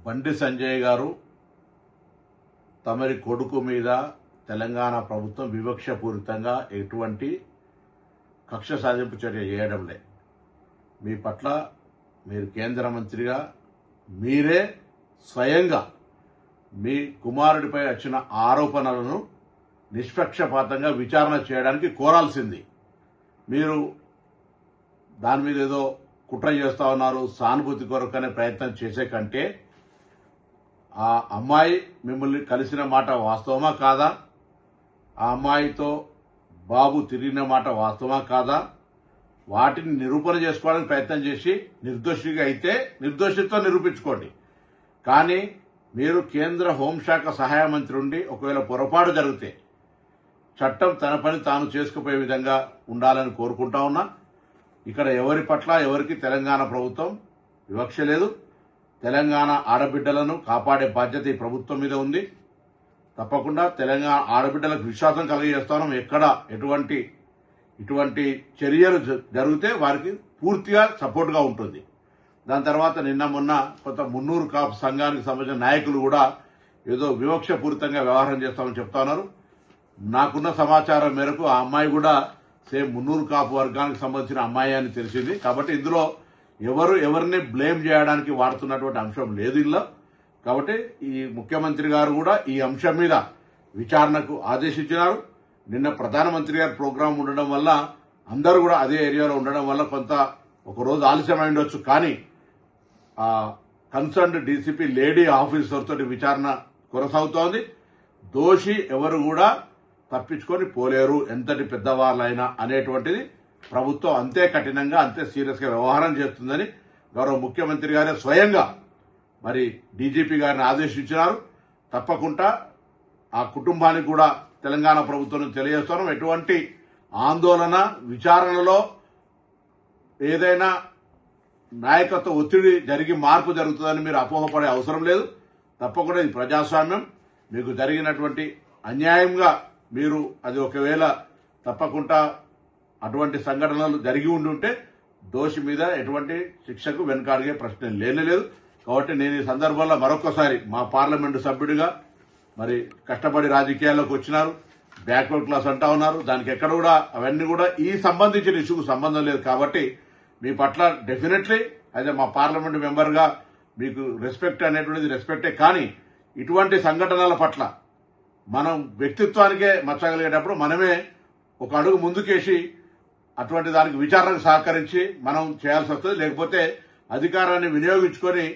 బండి సంజయ్ గారు తమరి కొడుకు మీద తెలంగాణ ప్రభుత్వం వివక్షపూరితంగా ఎటువంటి కక్ష సాధింపు చర్య చేయడంలే. మీ పట్ల మీరు కేంద్ర మంత్రిగా మీరే స్వయంగా మీ కుమారుడిపై వచ్చిన ఆరోపణలను నిష్పక్షపాతంగా విచారణ చేయడానికి కోరాల్సింది. మీరు దాని మీద ఏదో కుట్ర చేస్తా ఉన్నారు, సానుభూతి కొరకనే ప్రయత్నం చేసే కంటే ఆ అమ్మాయి మిమ్మల్ని కలిసిన మాట వాస్తవమా కాదా, ఆ అమ్మాయితో బాబు తిరిగిన మాట వాస్తవమా కాదా, వాటిని నిరూపణ చేసుకోవడానికి ప్రయత్నం చేసి నిర్దోషిగా అయితే నిర్దోషిత్వం నిరూపించుకోండి. కానీ మీరు కేంద్ర హోంశాఖ సహాయ మంత్రి ఉండి ఒకవేళ పొరపాటు జరిగితే చట్టం తన పని తాను చేసుకుపోయే విధంగా ఉండాలని కోరుకుంటా ఉన్నా. ఇక్కడ ఎవరి పట్ల ఎవరికి తెలంగాణ ప్రభుత్వం వివక్ష లేదు. తెలంగాణ ఆడబిడ్డలను కాపాడే బాధ్యత ఈ ప్రభుత్వం మీద ఉంది. తప్పకుండా తెలంగాణ ఆడబిడ్డలకు విశ్వాసం కలిగజేస్తాం. ఎక్కడ ఇటువంటి చర్యలు జరిగితే వారికి పూర్తిగా సపోర్ట్గా ఉంటుంది. దాని తర్వాత నిన్న మొన్న కొంత మున్నూరు కాపు సంఘానికి సంబంధించిన నాయకులు కూడా ఏదో వివక్షపూరితంగా వ్యవహారం చేస్తామని చెప్తా ఉన్నారు. నాకున్న సమాచారం మేరకు ఆ అమ్మాయి కూడా సేమ్ మున్నూరు కాపు వర్గానికి సంబంధించిన అమ్మాయి అని తెలిసింది. కాబట్టి ఇందులో ఎవరిని బ్లేమ్ చేయడానికి వాడుతున్నటువంటి అంశం లేదు ఇందులో. కాబట్టి ఈ ముఖ్యమంత్రి గారు కూడా ఈ అంశం మీద విచారణకు ఆదేశించినారు. నిన్న ప్రధానమంత్రి గారి ప్రోగ్రాం ఉండడం వల్ల అందరూ కూడా అదే ఏరియాలో ఉండడం వల్ల కొంత ఒక రోజు ఆలస్యమై ఉండొచ్చు. కానీ ఆ కన్సర్న్డ్ డీసీపీ లేడీ ఆఫీసర్ తోటి విచారణ కొనసాగుతోంది. దోషి ఎవరు కూడా తప్పించుకొని పోలేరు, ఎంతటి పెద్దవాళ్ళైనా అనేటువంటిది ప్రభుత్వం అంతే కఠినంగా అంతే సీరియస్ గా వ్యవహారం చేస్తుందని గౌరవ ముఖ్యమంత్రి గారే స్వయంగా మరి డీజీపీ గారిని ఆదేశించినారు. తప్పకుండా ఆ కుటుంబానికి కూడా తెలంగాణ ప్రభుత్వం తెలియజేస్తున్నాం. ఎటువంటి ఆందోళన విచారణలో ఏదైనా నాయకత్వ ఒత్తిడి జరిగి మార్పు జరుగుతుందని మీరు అపోహపడే అవసరం లేదు. తప్పకుండా ఇది ప్రజాస్వామ్యం. మీకు జరిగినటువంటి అన్యాయంగా మీరు అది ఒకవేళ తప్పకుండా అటువంటి సంఘటనలు జరిగి ఉండుంటే దోషి మీద ఎటువంటి శిక్షకు వెనకాడిగే ప్రశ్న లేనేలేదు. కాబట్టి నేను ఈ సందర్భంలో మరొకసారి మా పార్లమెంటు సభ్యుడిగా మరి కష్టపడి రాజకీయాల్లోకి వచ్చినారు, బ్యాక్వర్డ్ క్లాస్ అంటా ఉన్నారు. దానికి ఎక్కడ కూడా అవన్నీ కూడా ఈ సంబంధించిన ఇష్యూకు సంబంధం లేదు. కాబట్టి మీ పట్ల డెఫినెట్లీ అయితే మా పార్లమెంటు మెంబర్గా మీకు రెస్పెక్ట్ అనేటువంటిది రెస్పెక్టే. కానీ ఇటువంటి సంఘటనల పట్ల మనం వ్యక్తిత్వానికే మచ్చగలిగేటప్పుడు మనమే ఒక అడుగు ముందుకేసి అటువంటి దానికి విచారణకు సహకరించి మనం చేయాల్సి వస్తుంది. లేకపోతే అధికారాన్ని వినియోగించుకొని